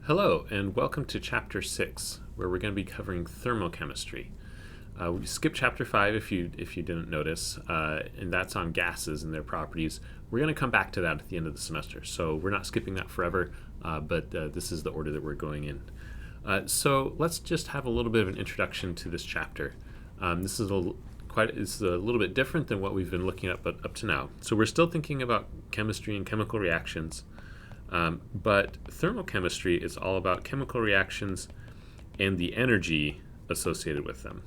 Hello, and welcome to Chapter 6, where we're going to be covering thermochemistry. We skipped Chapter 5 if you didn't notice, and that's on gases and their properties. We're going to come back to that at the end of the semester, so we're not skipping that forever, but this is the order that we're going in. So let's just have a little bit of an introduction to this chapter. This is it's a little bit different than what we've been looking at up to now. So we're still thinking about chemistry and chemical reactions. But thermochemistry is all about chemical reactions and the energy associated with them.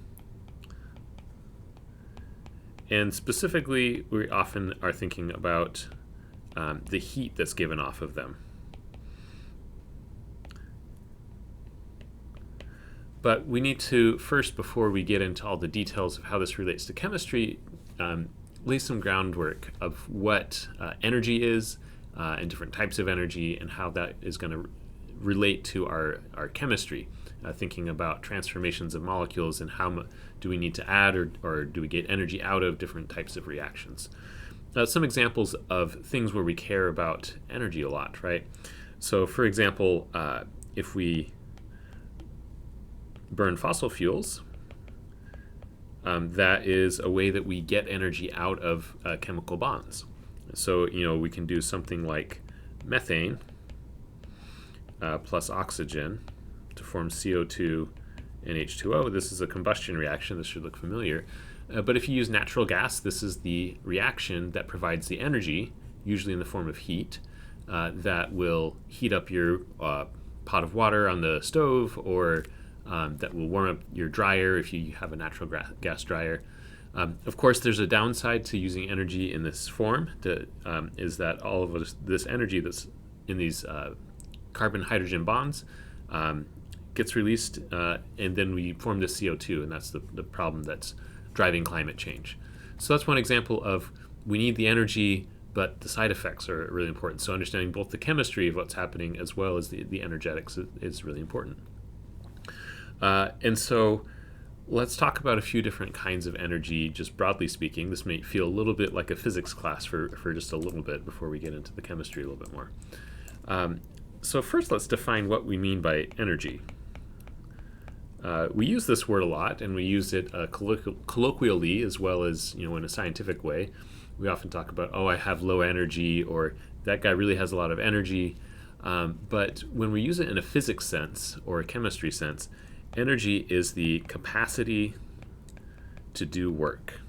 And specifically, we often are thinking about the heat that's given off of them. But we need to first, before we get into all the details of how this relates to chemistry, lay some groundwork of what energy is, and different types of energy, and how that is going to relate to our chemistry, thinking about transformations of molecules and how do we need to add or do we get energy out of different types of reactions. Some examples of things where we care about energy a lot, right? So for example, if we burn fossil fuels, that is a way that we get energy out of chemical bonds. So, we can do something like methane plus oxygen to form CO2 and H2O. This is a combustion reaction. This should look familiar. But if you use natural gas, this is the reaction that provides the energy, usually in the form of heat, that will heat up your pot of water on the stove, or that will warm up your dryer if you have a natural gas dryer. Of course, there's a downside to using energy in this form, is that all of this energy that's in these carbon-hydrogen bonds gets released, and then we form this CO2, and that's the problem that's driving climate change. So that's one example of we need the energy, but the side effects are really important. So understanding both the chemistry of what's happening as well as the energetics is really important. And so let's talk about a few different kinds of energy, just broadly speaking. This may feel a little bit like a physics class for just a little bit before we get into the chemistry a little bit more. So first, let's define what we mean by energy. We use this word a lot, and we use it colloquially as well as in a scientific way. We often talk about, I have low energy, or that guy really has a lot of energy. But when we use it in a physics sense or a chemistry sense, energy is the capacity to do work.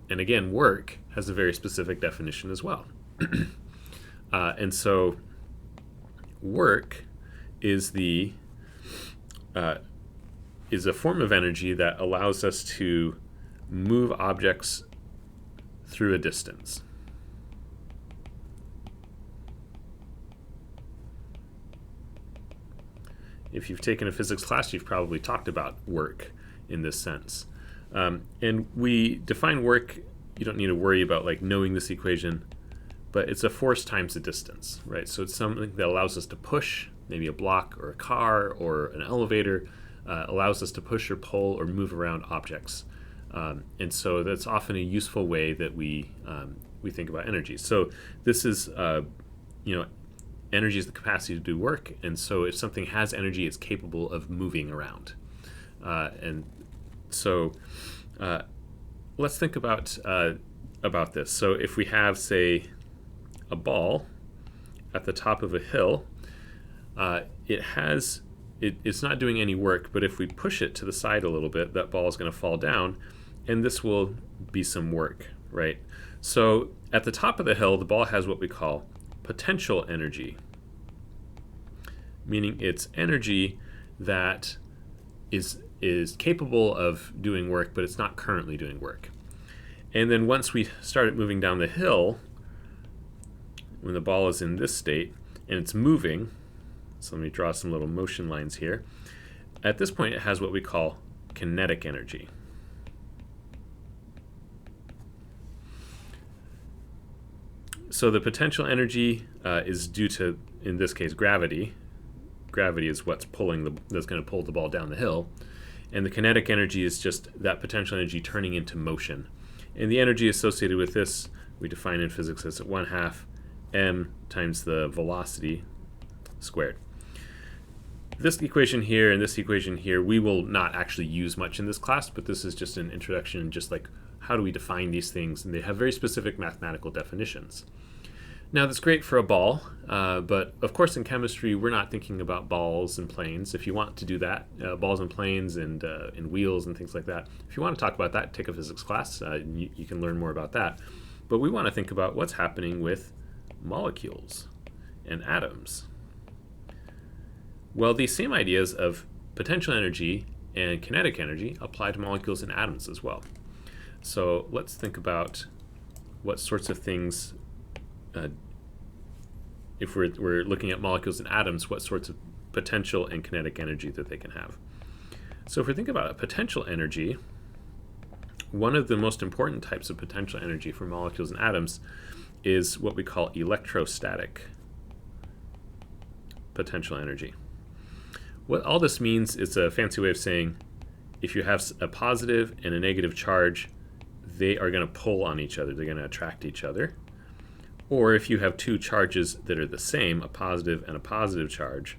And again, work has a very specific definition as well. And so work is a form of energy that allows us to move objects through a distance. If you've taken a physics class, you've probably talked about work in this sense. And we define work, you don't need to worry about knowing this equation, but it's a force times the distance, right? So it's something that allows us to push, maybe a block or a car or an elevator, allows us to push or pull or move around objects. And so that's often a useful way that we think about energy. So this is, energy is the capacity to do work, and so if something has energy, it's capable of moving around. And so let's think about this. So if we have, say, a ball at the top of a hill, it's not doing any work, but if we push it to the side a little bit, that ball is going to fall down, and this will be some work, right? So at the top of the hill, the ball has what we call potential energy, meaning it's energy that is capable of doing work, but it's not currently doing work. And then once we start it moving down the hill, when the ball is in this state and it's moving, so let me draw some little motion lines here. At this point, it has what we call kinetic energy. So the potential energy is due to, in this case, gravity. Gravity is what's that's going to pull the ball down the hill. And the kinetic energy is just that potential energy turning into motion. And the energy associated with this, we define in physics as 1/2 m times the velocity squared. This equation here and this equation here, we will not actually use much in this class, but this is just an introduction, just like how do we define these things, and they have very specific mathematical definitions. Now that's great for a ball, but of course in chemistry we're not thinking about balls and planes. If you want to do that, balls and planes and wheels and things like that, if you want to talk about that, take a physics class, you can learn more about that. But we want to think about what's happening with molecules and atoms. Well, these same ideas of potential energy and kinetic energy apply to molecules and atoms as well. So let's think about what sorts of things, if we're looking at molecules and atoms, what sorts of potential and kinetic energy that they can have. So if we think about a potential energy, one of the most important types of potential energy for molecules and atoms is what we call electrostatic potential energy. What all this means is a fancy way of saying if you have a positive and a negative charge, they are going to pull on each other, they're going to attract each other. Or if you have two charges that are the same, a positive and a positive charge,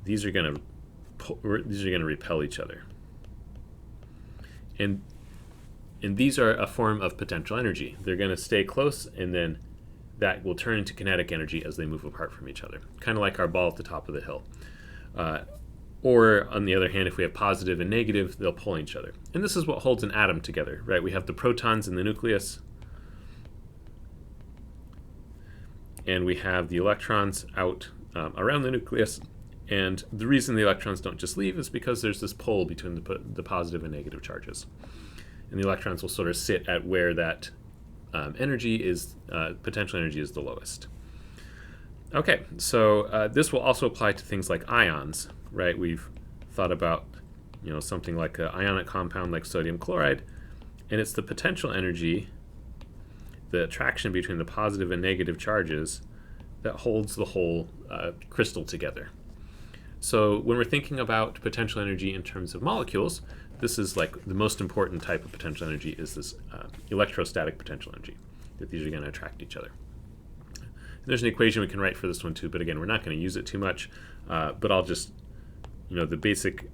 these are going to repel each other. And these are a form of potential energy. They're going to stay close, and then that will turn into kinetic energy as they move apart from each other, kind of like our ball at the top of the hill. Or on the other hand, if we have positive and negative, they'll pull each other. And this is what holds an atom together, right? We have the protons in the nucleus, and we have the electrons out around the nucleus. And the reason the electrons don't just leave is because there's this pull between the positive and negative charges. And the electrons will sort of sit at where that potential energy is the lowest. Okay, so this will also apply to things like ions, right? We've thought about, something like an ionic compound like sodium chloride, and it's the potential energy, the attraction between the positive and negative charges, that holds the whole crystal together. So when we're thinking about potential energy in terms of molecules, this is like the most important type of potential energy is this electrostatic potential energy, that these are going to attract each other. There's an equation we can write for this one too, but again, we're not going to use it too much. But I'll just, the basic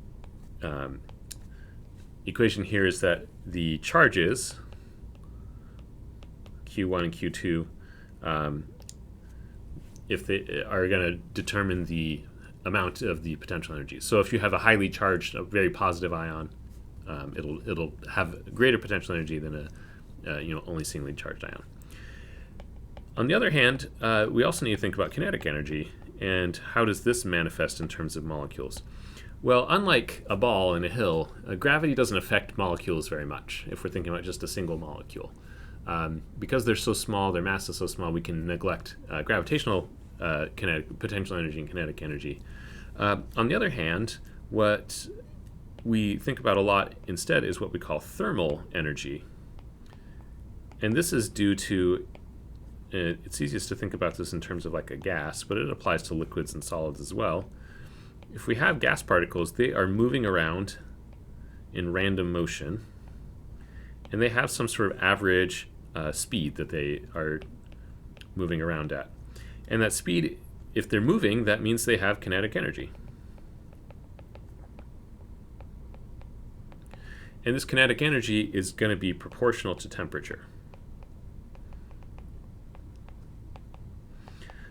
equation here is that the charges, Q1 and Q2, if they are going to determine the amount of the potential energy. So if you have a highly charged, a very positive ion, it'll have greater potential energy than a only singly charged ion. On the other hand, we also need to think about kinetic energy, and how does this manifest in terms of molecules? Well, unlike a ball and a hill, gravity doesn't affect molecules very much if we're thinking about just a single molecule. Because they're so small, their mass is so small, we can neglect gravitational potential energy and kinetic energy. On the other hand, what we think about a lot instead is what we call thermal energy. And this is due to it's easiest to think about this in terms of like a gas, but it applies to liquids and solids as well. If we have gas particles, they are moving around in random motion, and they have some sort of average speed that they are moving around at. And that speed, if they're moving, that means they have kinetic energy. And this kinetic energy is going to be proportional to temperature.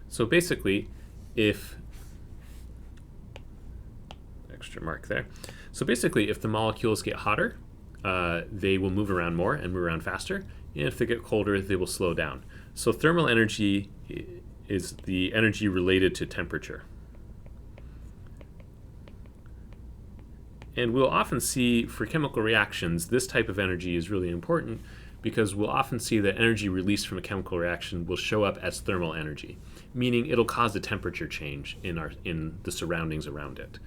So basically, if mark there. So basically, if the molecules get hotter, they will move around more and move around faster. And if they get colder, they will slow down. So thermal energy is the energy related to temperature. And we'll often see for chemical reactions, this type of energy is really important because we'll often see that energy released from a chemical reaction will show up as thermal energy, meaning it'll cause a temperature change in the surroundings around it.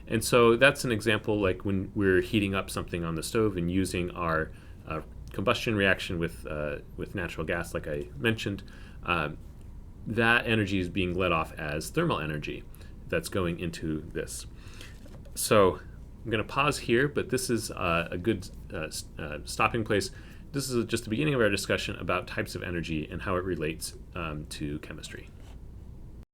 And so that's an example like when we're heating up something on the stove and using our combustion reaction with natural gas, like I mentioned, that energy is being let off as thermal energy that's going into this. So I'm going to pause here, but this is a good stopping place this is just the beginning of our discussion about types of energy and how it relates to chemistry.